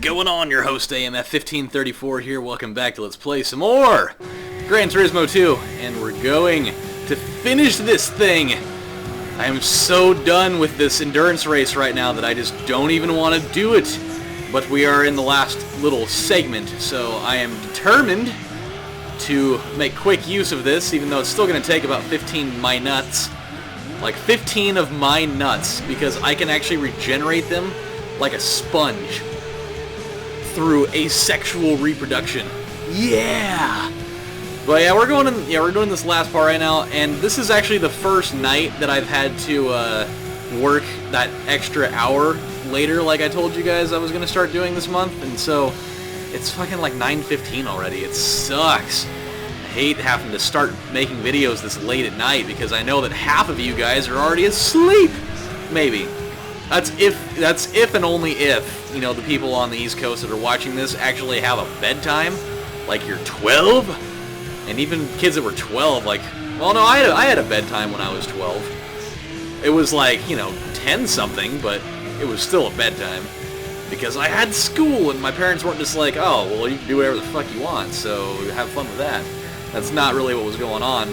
going on? Your host AMF 1534 here. Welcome back to Let's Play some more Gran Turismo 2, and we're going to finish this thing. I am so done with this endurance race right now that I just don't even want to do it. But we are in the last little segment, so I am determined to make quick use of this, even though it's still going to take about 15 of my nuts. Like 15 of my nuts, because I can actually regenerate them like a sponge through asexual reproduction. Yeah! But yeah, we're doing this last part right now, and this is actually the first night that I've had to work that extra hour later, like I told you guys I was gonna start doing this month, and so it's fucking like 9:15 already. It sucks. I hate having to start making videos this late at night because I know that half of you guys are already asleep. Maybe. That's if and only if, you know, the people on the East Coast that are watching this actually have a bedtime. Like you're 12? And even kids that were 12, like, well, no, I had a bedtime when I was 12. It was like, you know, 10-something, but it was still a bedtime. Because I had school, and my parents weren't just like, oh, well, you can do whatever the fuck you want, so have fun with that. That's not really what was going on.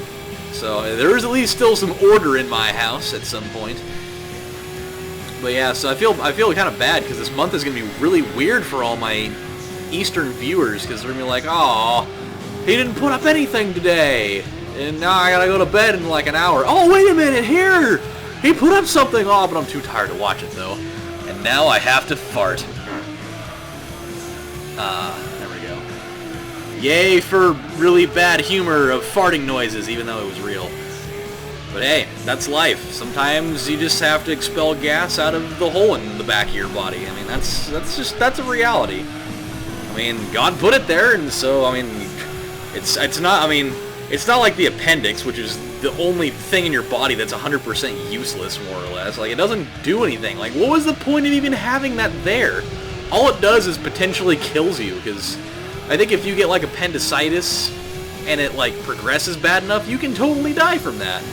So there is at least still some order in my house at some point. But yeah, so I feel kind of bad because this month is going to be really weird for all my Eastern viewers, because they're going to be like, oh, he didn't put up anything today, and now I gotta go to bed in like an hour. Oh, wait a minute, here! He put up something! Oh, but I'm too tired to watch it, though. And now I have to fart. There we go. Yay for really bad humor of farting noises, even though it was real. But hey, that's life. Sometimes you just have to expel gas out of the hole in the back of your body. I mean, that's a reality. I mean, God put it there, and so, I mean, it's not like the appendix, which is the only thing in your body that's 100% useless, more or less. Like, it doesn't do anything. Like, what was the point of even having that there? All it does is potentially kills you, because I think if you get, like, appendicitis, and it, like, progresses bad enough, you can totally die from that.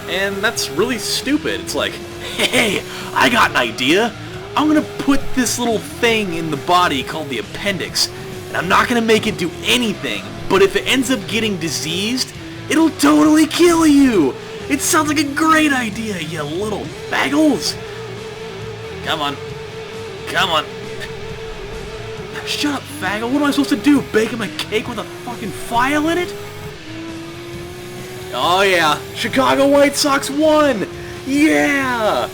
And that's really stupid. It's like, hey, I got an idea. I'm gonna put this little thing in the body called the appendix, and I'm not gonna make it do anything, but if it ends up getting diseased, it'll totally kill you! It sounds like a great idea, you little bagels! Come on. Come on. Shut up, faggot. What am I supposed to do? Bake him a cake with a fucking file in it? Oh yeah, Chicago White Sox won! Yeah!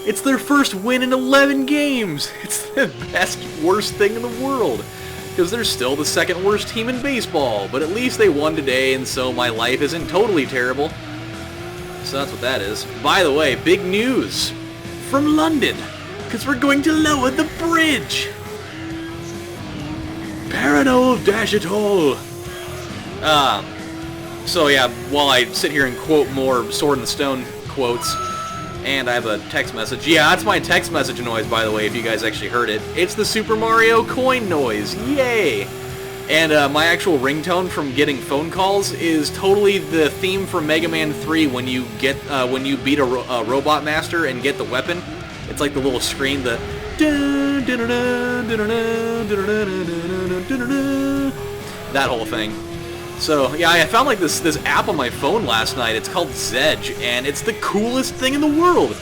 It's their first win in 11 games! It's the best, worst thing in the world. Because they're still the second worst team in baseball, but at least they won today, and so my life isn't totally terrible. So that's what that is. By the way, big news from London, because we're going to lower the bridge! Paranol dash it all! So yeah, while I sit here and quote more Sword in the Stone quotes, and I have a text message. Yeah, that's my text message noise, by the way, if you guys actually heard it. It's the Super Mario coin noise. Yay! And my actual ringtone from getting phone calls is totally the theme from Mega Man 3 when you beat a Robot Master and get the weapon. It's like the little screen, the that whole thing. So, yeah, I found like this app on my phone last night. It's called Zedge, and it's the coolest thing in the world.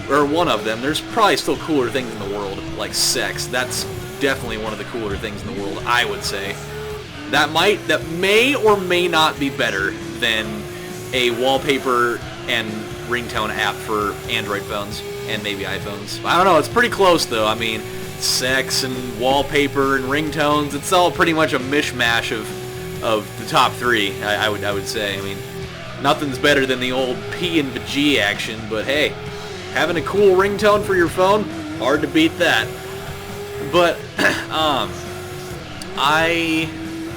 Or one of them. There's probably still cooler things in the world, like sex. That's definitely one of the cooler things in the world, I would say. That may or may not be better than a wallpaper and ringtone app for Android phones and maybe iPhones. I don't know, it's pretty close though. I mean, sex and wallpaper and ringtones, it's all pretty much a mishmash of the top three, I would say. I mean, nothing's better than the old P and G action, but hey, having a cool ringtone for your phone, hard to beat that. But, I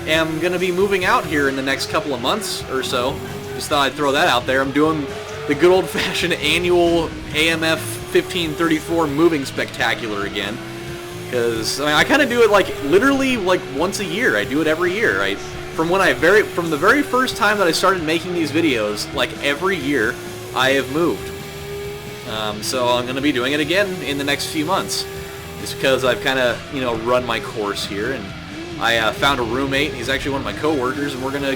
am going to be moving out here in the next couple of months or so. Just thought I'd throw that out there. I'm doing the good old-fashioned annual AMF 1534 moving spectacular again. Because, I mean, I kind of do it, like, literally, like, once a year. I do it every year. From the very first time that I started making these videos, like, every year, I have moved. So I'm going to be doing it again in the next few months. just because I've kind of, you know, run my course here, and I found a roommate. He's actually one of my coworkers, and we're gonna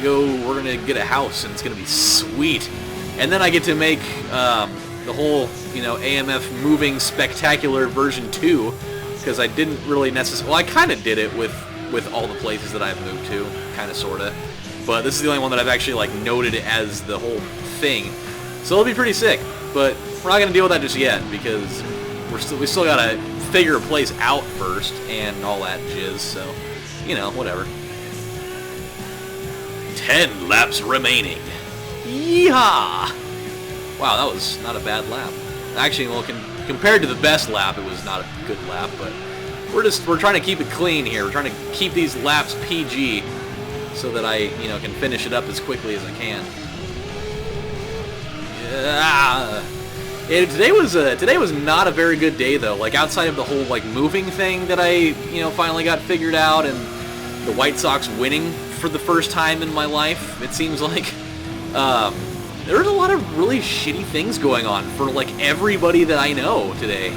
get a house, and it's gonna be sweet. And then I get to make the whole, you know, AMF moving spectacular version 2, because I didn't really necessarily, well, I kind of did it with all the places that I've moved to, kind of, sort of. But this is the only one that I've actually, like, noted as the whole thing. So it'll be pretty sick. But we're not going to deal with that just yet, because we still got to figure a place out first and all that jizz, so, you know, whatever. 10 laps remaining. Yeehaw! Wow, that was not a bad lap. Actually, well, compared to the best lap, it was not a good lap, but we're trying to keep it clean here. We're trying to keep these laps PG so that I, you know, can finish it up as quickly as I can. Yeah. Today was not a very good day, though. Like, outside of the whole, like, moving thing that I, you know, finally got figured out, and the White Sox winning for the first time in my life, it seems like. There's a lot of really shitty things going on for, like, everybody that I know today.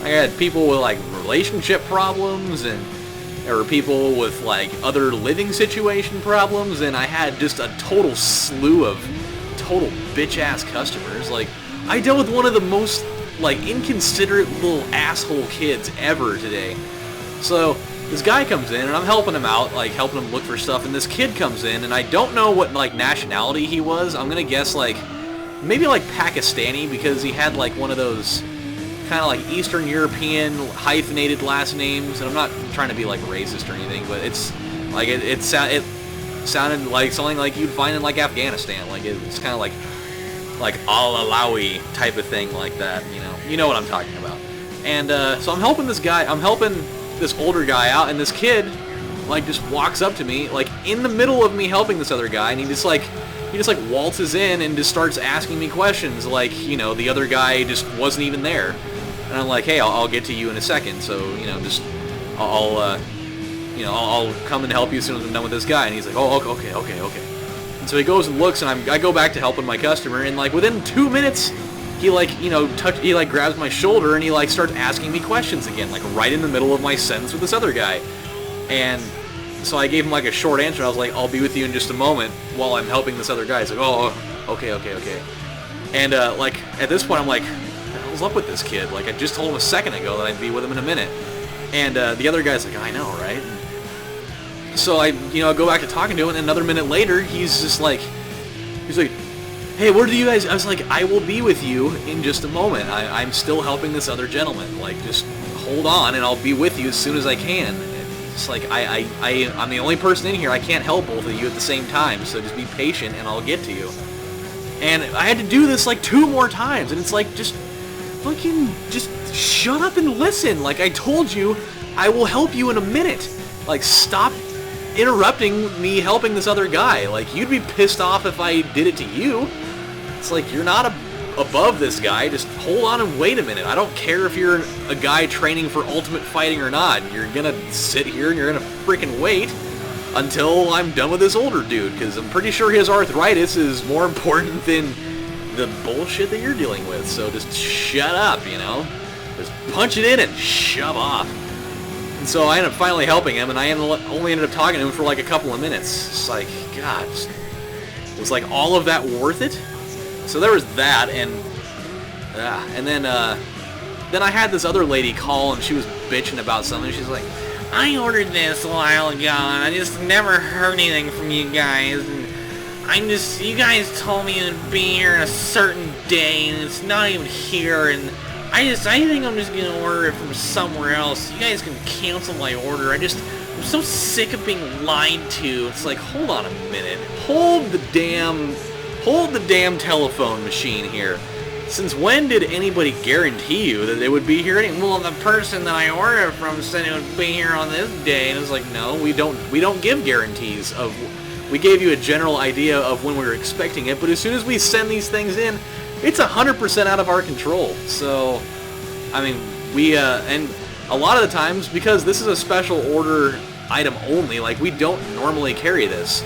I had people with, like, relationship problems, and there were people with, like, other living situation problems, and I had just a total slew of total bitch-ass customers. Like, I dealt with one of the most, like, inconsiderate little asshole kids ever today. So this guy comes in, and I'm helping him out, like, helping him look for stuff, and this kid comes in, and I don't know what, like, nationality he was. I'm gonna guess, like, maybe, like, Pakistani, because he had, like, one of those kind of, like, Eastern European hyphenated last names, and I'm not trying to be, like, racist or anything, but it's, like, it sounded like something like you'd find in, like, Afghanistan. Like, it's kind of like Al-Alawi type of thing like that, you know. You know what I'm talking about. And, so I'm helping this guy, I'm helping this older guy out, and this kid, like, just walks up to me, like, in the middle of me helping this other guy, and he just waltzes in and just starts asking me questions, like, you know, the other guy just wasn't even there. And I'm like, hey, I'll get to you in a second, so, you know, just, I'll come and help you as soon as I'm done with this guy. And he's like, oh, okay. And so he goes and looks, and I go back to helping my customer, and, like, within 2 minutes, he, like, you know, he, like, grabs my shoulder, and he, like, starts asking me questions again, like, right in the middle of my sentence with this other guy. And so I gave him, like, a short answer. I was like, I'll be with you in just a moment while I'm helping this other guy. He's like, oh, okay. And, like, at this point, I'm like, what the hell's up with this kid? Like, I just told him a second ago that I'd be with him in a minute. And the other guy's like, I know, right? So I, you know, go back to talking to him, and another minute later, he's like, hey, where do you guys, I was like, I will be with you in just a moment. I'm still helping this other gentleman. Like, just hold on, and I'll be with you as soon as I can. It's like, I'm the only person in here. I can't help both of you at the same time, so just be patient, and I'll get to you. And I had to do this, like, 2 more times, and it's like, just fucking, just shut up and listen. Like, I told you, I will help you in a minute. Like, stop interrupting me helping this other guy. Like, you'd be pissed off if I did it to you. It's like, you're not above this guy. Just hold on and wait a minute. I don't care if you're a guy training for ultimate fighting or not. You're gonna sit here and you're gonna freaking wait until I'm done with this older dude, because I'm pretty sure his arthritis is more important than the bullshit that you're dealing with. So just shut up, you know? Just punch it in and shove off. And so I ended up finally helping him, and I only ended up talking to him for like a couple of minutes. It's like, God, was like all of that worth it? So there was that, and then I had this other lady call, and she was bitching about something. She's like, I ordered this a while ago, and I just never heard anything from you guys, and you guys told me it would be here in a certain day, and it's not even here, and I think I'm just gonna order it from somewhere else. You guys can cancel my order. I'm so sick of being lied to. It's like, hold on a minute. Hold the damn telephone machine here. Since when did anybody guarantee you that they would be here? Well, the person that I ordered from said it would be here on this day, and it's like, no, we don't give guarantees of. We gave you a general idea of when we were expecting it, but as soon as we send these things in, it's 100% out of our control. So, I mean, and a lot of the times, because this is a special order item only, like, we don't normally carry this.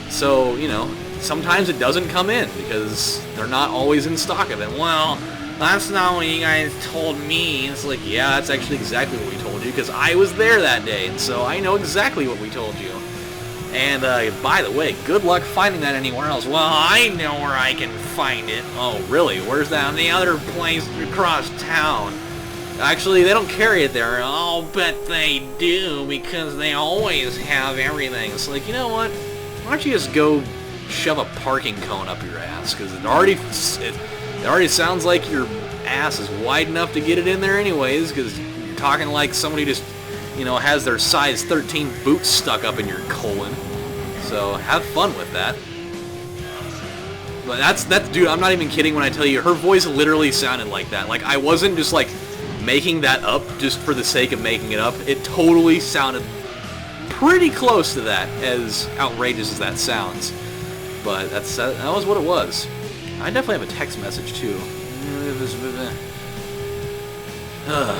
So, you know, sometimes it doesn't come in because they're not always in stock of it. Well, That's not what you guys told me. It's like, yeah, that's actually exactly what we told you, because I was there that day, and so I know exactly what we told you. And, by the way, good luck finding that anywhere else. Well, I know where I can find it. Oh, really? Where's that? The other place across town. Actually, they don't carry it there. I'll bet they do, because they always have everything. It's like, you know what? Why don't you just go shove a parking cone up your ass? Because it already sounds like your ass is wide enough to get it in there anyways, because you're talking like somebody just, you know, has their size 13 boots stuck up in your colon. So have fun with that. But that's dude, I'm not even kidding when I tell you, her voice literally sounded like that. Like, I wasn't just like making that up just for the sake of making it up. It totally sounded pretty close to that, as outrageous as that sounds. But that was what it was. I definitely have a text message too. Oh,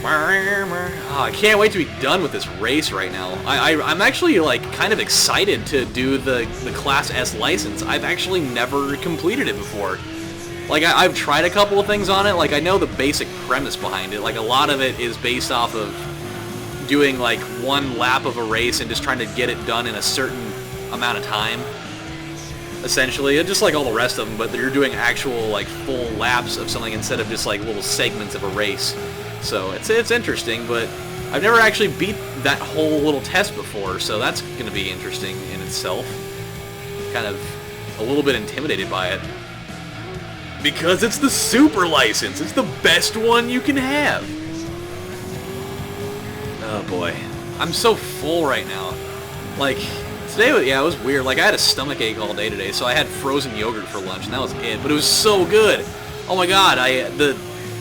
I can't wait to be done with this race right now. I'm actually like kind of excited to do the Class S license. I've actually never completed it before. Like, I've tried a couple of things on it. Like, I know the basic premise behind it. Like, a lot of it is based off of doing like one lap of a race and just trying to get it done in a certain amount of time. Essentially, just like all the rest of them, but you're doing actual like full laps of something instead of just like little segments of a race. So it's interesting, but I've never actually beat that whole little test before, so that's going to be interesting in itself. Kind of a little bit intimidated by it. Because it's the super license. It's the best one you can have. Oh boy. I'm so full right now. Like, today, yeah, it was weird. Like, I had a stomach ache all day today, so I had frozen yogurt for lunch, and that was it. But it was so good. Oh my god,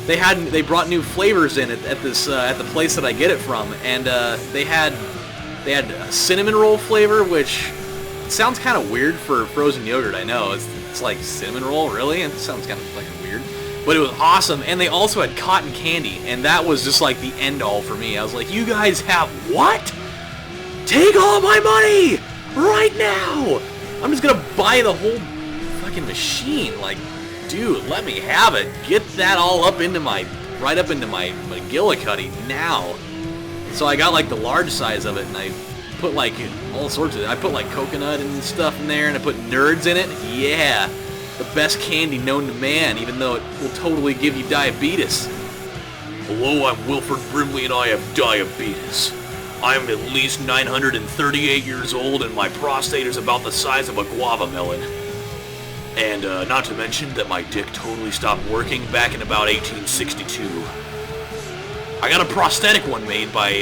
they brought new flavors in at the place that I get it from, and they had a cinnamon roll flavor, which sounds kind of weird for frozen yogurt. I know it's like cinnamon roll, really? It sounds kind of fucking weird, but it was awesome. And they also had cotton candy, and that was just like the end all for me. I was like, you guys have what? Take all my money right now! I'm just gonna buy the whole fucking machine. Like, dude, let me have it. Get that all up into right up into my McGillicuddy now. So I got like the large size of it, and I put like all sorts of, I put like coconut and stuff in there, and I put Nerds in it. Yeah, the best candy known to man, even though it will totally give you diabetes. Hello, I'm Wilford Brimley, and I have diabetes. I'm at least 938 years old, and my prostate is about the size of a guava melon. And not to mention that my dick totally stopped working back in about 1862. I got a prosthetic one made by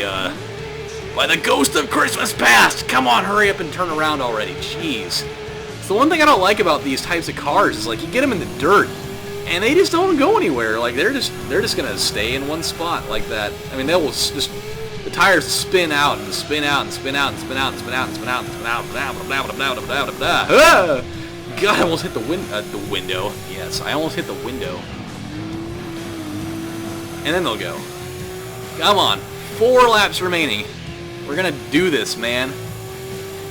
the ghost of Christmas past. Come on, hurry up and turn around already. Jeez. So the one thing I don't like about these types of cars is like you get them in the dirt, and they just don't go anywhere. Like they're just gonna stay in one spot like that. I mean, they will just. The tires spin out and spin out and spin out and spin out and spin out and spin out and spin out and spin out. God, I almost hit the window. Yes, I almost hit the window. And then they'll go. Come on, 4 laps remaining. We're gonna do this, man.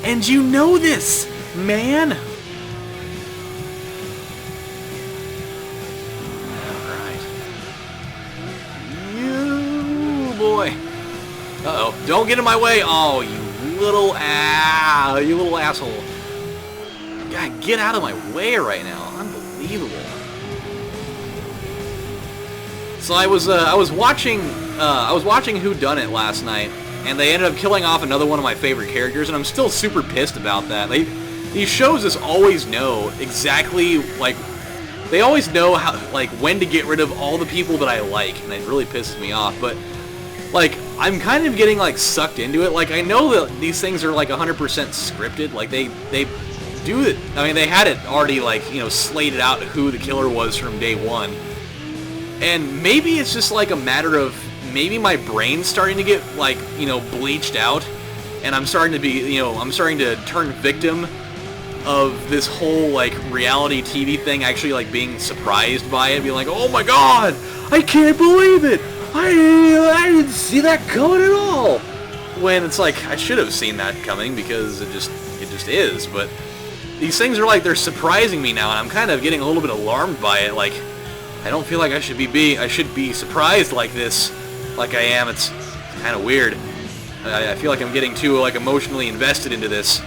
And you know this, man. Alright. You boy. Uh-oh. Don't get in my way. Oh, you little asshole. God, get out of my way right now. Unbelievable. So I was watching Who Done It last night, and they ended up killing off another one of my favorite characters, and I'm still super pissed about that. These shows just always know exactly, like, they always know how, like, when to get rid of all the people that I like, and it really pisses me off. But like, I'm kind of getting like sucked into it. Like, I know that these things are like 100% scripted. Like they do it. I mean, they had it already, like, you know, slated out who the killer was from day one. And maybe it's just like a matter of maybe my brain's starting to get, like, you know, bleached out, and I'm starting to be, you know, I'm starting to turn victim of this whole like reality TV thing. Actually, like being surprised by it, being like, oh my god, I can't believe it. I didn't see that coming at all. When it's like, I should have seen that coming, because it just is. But these things are like they're surprising me now, and I'm kind of getting a little bit alarmed by it. Like, I don't feel like I should be surprised like this, like I am. It's kind of weird. I feel like I'm getting too like emotionally invested into this.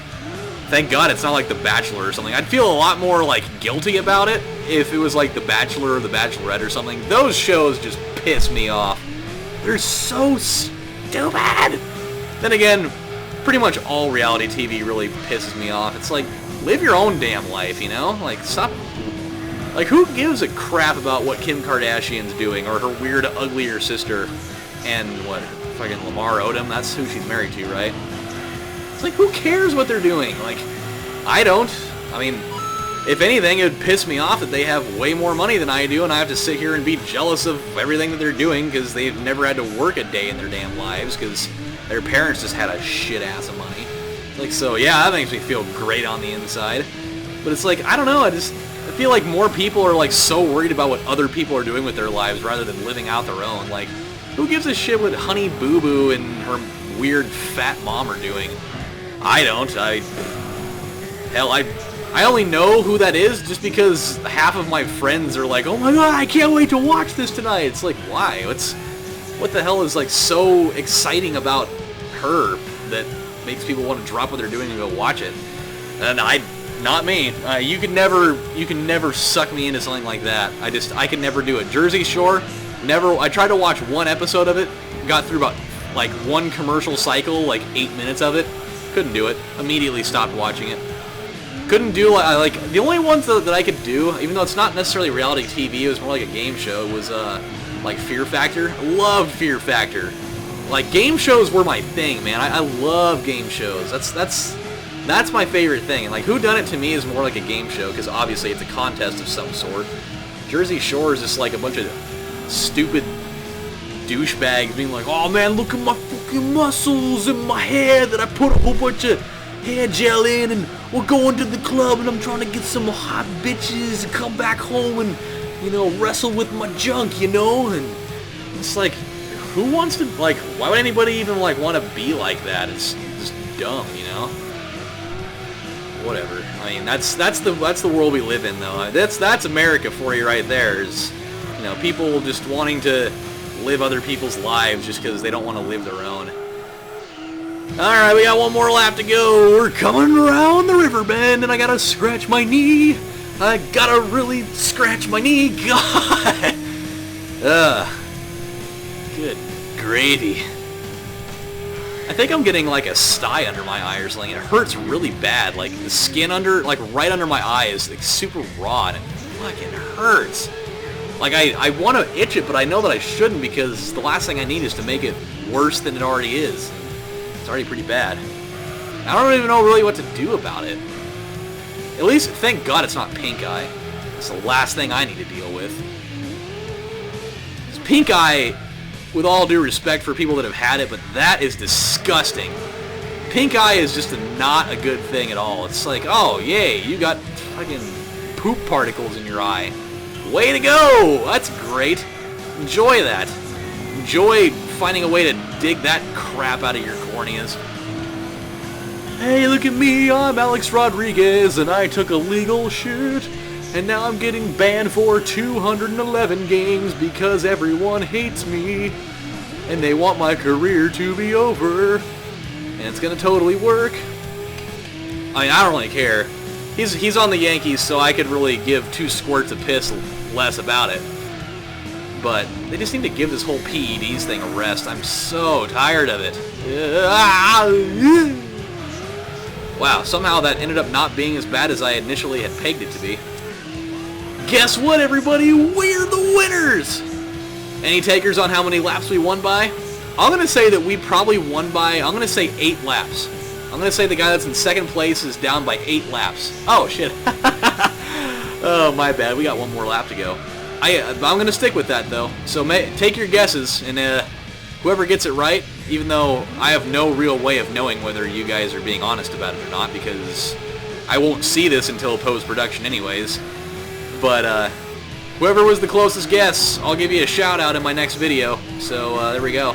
Thank God it's not like The Bachelor or something. I'd feel a lot more like guilty about it if it was like The Bachelor or The Bachelorette or something. Those shows just piss me off. They're so stupid. Then again, pretty much all reality TV really pisses me off. It's like, live your own damn life, you know? Like, stop. Like, who gives a crap about what Kim Kardashian's doing, or her weird, uglier sister, and what, fucking Lamar Odom? That's who she's married to, right? It's like, who cares what they're doing? Like, I don't. I mean, if anything, it would piss me off that they have way more money than I do, and I have to sit here and be jealous of everything that they're doing because they've never had to work a day in their damn lives because their parents just had a shit ass of money. Like, so yeah, that makes me feel great on the inside. But it's like, I don't know, I feel like more people are like so worried about what other people are doing with their lives rather than living out their own. Like, who gives a shit what Honey Boo Boo and her weird fat mom are doing? I don't. Hell, I only know who that is just because half of my friends are like, oh my god, I can't wait to watch this tonight. It's like, why? What the hell is like so exciting about her that makes people want to drop what they're doing and go watch it? And not me. You can never suck me into something like that. I can never do it. Jersey Shore, never. I tried to watch one episode of it, got through about like one commercial cycle, like 8 minutes of it. Couldn't do it. Immediately stopped watching it. Couldn't do, like, the only ones that I could do, even though it's not necessarily reality TV, it was more like a game show, was, like, Fear Factor. I loved Fear Factor. Like, game shows were my thing, man. I love game shows. That's my favorite thing. And, like, Whodunit to me is more like a game show, because obviously it's a contest of some sort. Jersey Shore is just, like, a bunch of stupid douchebags being like, oh, man, look at my fucking muscles and my hair that I put a whole bunch of hair gel in, and we're going to the club, and I'm trying to get some hot bitches and come back home and, you know, wrestle with my junk, you know? And it's like, who wants to, like, why would anybody even, like, want to be like that? It's just dumb, you know? Whatever. I mean, that's the world we live in, though. That's America for you right there, is, you know, people just wanting to live other people's lives just because they don't want to live their own. Alright, we got one more lap to go. We're coming around the river bend, and I gotta scratch my knee. I gotta really scratch my knee. God! Good gravy. I think I'm getting like a sty under my eye or something. It hurts really bad. Like, the skin under, like, right under my eye is like super raw, and it fucking hurts. Like, I want to itch it, but I know that I shouldn't because the last thing I need is to make it worse than it already is. It's already pretty bad. I don't even know really what to do about it. At least, thank God it's not pink eye. It's the last thing I need to deal with. It's pink eye, with all due respect for people that have had it, but that is disgusting. Pink eye is just not a good thing at all. It's like, oh, yay, you got fucking poop particles in your eye. Way to go! That's great. Enjoy that. Enjoy finding a way to dig that crap out of your corneas. Hey, look at me, I'm Alex Rodriguez, and I took a legal shit, and now I'm getting banned for 211 games because everyone hates me, and they want my career to be over, and it's gonna totally work. I mean, I don't really care. He's on the Yankees, so I could really give 2 squirts of piss less about it. But they just need to give this whole PEDs thing a rest. I'm so tired of it. Wow, somehow that ended up not being as bad as I initially had pegged it to be. Guess what, everybody? We're the winners! Any takers on how many laps we won by? I'm going to say that we probably won by, I'm going to say 8 laps. I'm going to say the guy that's in second place is down by 8 laps. Oh, shit. Oh, my bad. We got one more lap to go. I'm going to stick with that, though. So take your guesses, and whoever gets it right, even though I have no real way of knowing whether you guys are being honest about it or not, because I won't see this until post-production anyways. But whoever was the closest guess, I'll give you a shout-out in my next video. So there we go.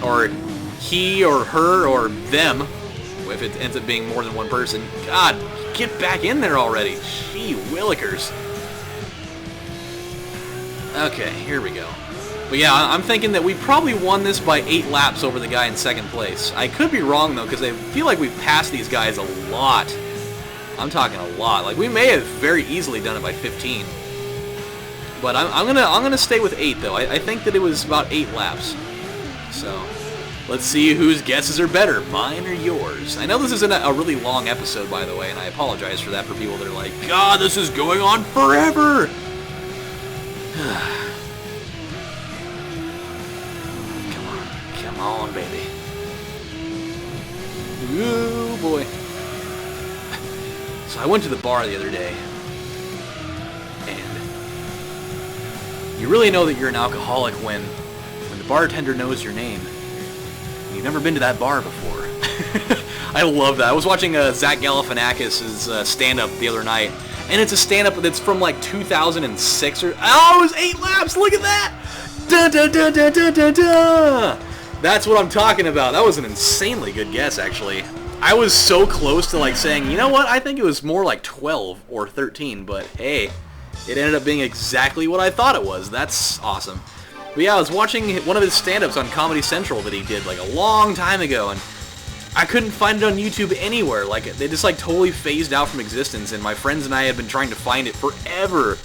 Or he or her or them, if it ends up being more than one person. God, get back in there already. Gee willikers. Okay, here we go. But yeah, I'm thinking that we probably won this by 8 laps over the guy in second place. I could be wrong, though, because I feel like we've passed these guys a lot. I'm talking a lot. Like, we may have very easily done it by 15. But I'm gonna stay with 8, though. I think that it was about 8 laps. So, let's see whose guesses are better, mine or yours. I know this isn't a really long episode, by the way, and I apologize for that for people that are like, God, this is going on forever! Come on, baby. Ooh, boy. So I went to the bar the other day, and you really know that you're an alcoholic when the bartender knows your name. You've never been to that bar before. I love that. I was watching Zach Galifianakis' stand-up the other night, and it's a stand-up that's from like 2006 or... Oh, it was 8 laps! Look at that! Dun, dun, dun, dun, dun, dun, dun. That's what I'm talking about. That was an insanely good guess, actually. I was so close to like saying, you know what, I think it was more like 12 or 13, but hey, it ended up being exactly what I thought it was. That's awesome. But yeah, I was watching one of his stand-ups on Comedy Central that he did like a long time ago, and I couldn't find it on YouTube anywhere. Like, they just like totally phased out from existence, and my friends and I had been trying to find it forever.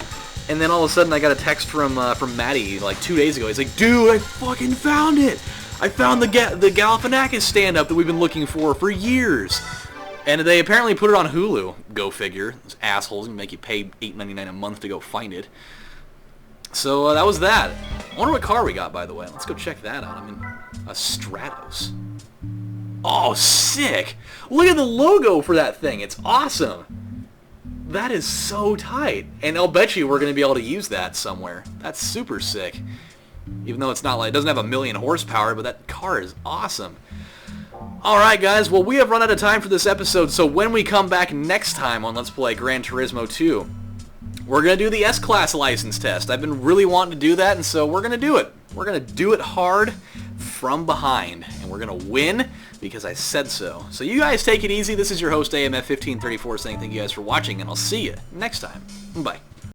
And then all of a sudden I got a text from Maddie like 2 days ago. He's like, dude, I fucking found it! I found the Galifianakis stand-up that we've been looking for years. And they apparently put it on Hulu. Go figure. Those assholes make you pay $8.99 a month to go find it. So that was that. I wonder what car we got, by the way. Let's go check that out. I mean, a Stratos. Oh, sick! Look at the logo for that thing. It's awesome. That is so tight. And I'll bet you we're going to be able to use that somewhere. That's super sick. Even though it's not like, it doesn't have a million horsepower, but that car is awesome. Alright guys, well we have run out of time for this episode, so when we come back next time on Let's Play Gran Turismo 2, we're going to do the S-Class license test. I've been really wanting to do that, and so we're going to do it. We're going to do it hard from behind, and we're going to win because I said so. So you guys take it easy. This is your host AMF1534 saying thank you guys for watching, and I'll see you next time. Bye.